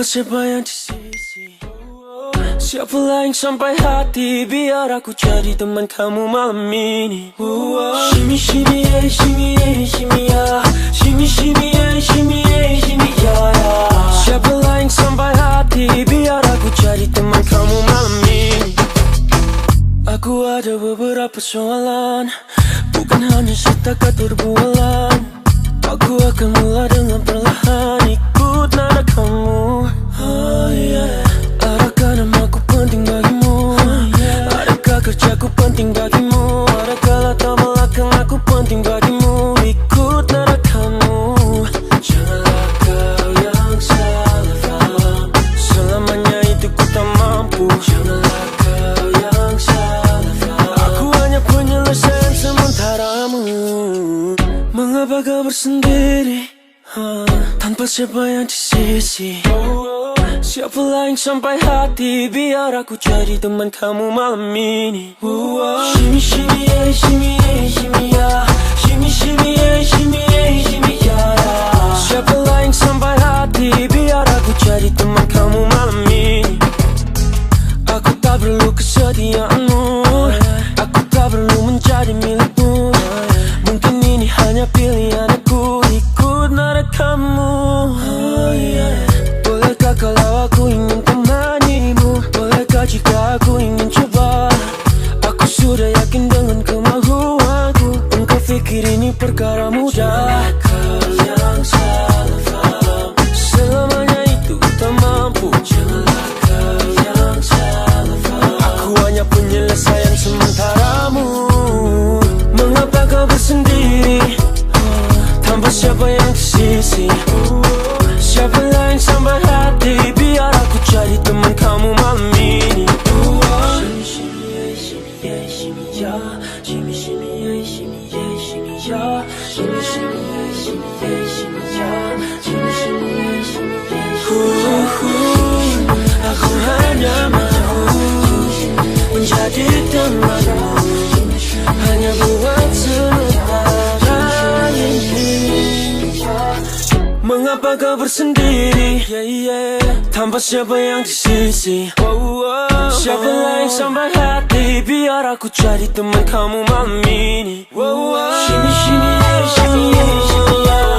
tanpa siapa yang di sisi. Siapa lain sampai hati, biar aku jadi teman kamu malam ini. Shimmy shimmy yeah, shimmy yeah, shimmy ya, shimmy shimmy yeah, shimmy yeah, shimmy ya. Siapa lain sampai hati, biar aku jadi teman kamu malam ini. Aku ada beberapa soalan, bukan hanya setakat berbualan. Aku akan mulai dengan perlahan, ikut nada kamu. Oh yeah. Adakah namaku penting bagimu? Adakah kerjaku penting bagimu? Adakah latar belakang aku penting bagimu? Ikut nada kamu. Janganlah kau yang salah faham, selamanya itu ku tak mampu. Janganlah kau yang salah faham, aku hanya penyelesaian sementaramu. Mengapa kau bersendiri, tanpa siapa yang di sisi? Siapa lain sampai hati, biar aku jadi teman kamu malam ini. Shimmy shimmy yeah, shimmy yeah, shimmy ya, shimmy shimmy yeah, shimmy yeah, shimmy ya. Siapa lain sampai hati, biar aku jadi teman kamu malam ini. Aku tak perlu kesetiaanmu, aku tak perlu menjadi milikmu. Mungkin ini hanya pilihan aku, ikut nada kamu. Bolehkah kalau aku ingin temanimu? Bolehkah jika aku ingin coba? Aku sudah yakin dengan kemauanku. Engkau pikir ini perkara mudah? Kau yang salah faham, selamanya itu tak mampu. Janganlah kau yang salah faham, aku hanya penyelesaian sementaramu. Mengapa kau bersendiri, tanpa siapa yang di sisi? Siapa lain sampai hati, biar aku jadi teman kamu malam ini. Shimmy shimmy yeah, shimmy yeah, shimmy ya, shimmy shimmy yeah, shimmy yeah, shimmy ya, shimmy shimmy yeah, shimmy yeah, shimmy ya, shimmy shimmy yeah, shimmy yeah, shimmy ya. Aku hanya mau menjadi temanmu, hanya buat sementara ini. Mengapa kau bersendiri, tanpa siapa yang di sisi? Siapa lain sampai hati, biar aku jadi teman kamu malam ini. Shimmy shimmy yeah, shimmy yeah, shimmy ya,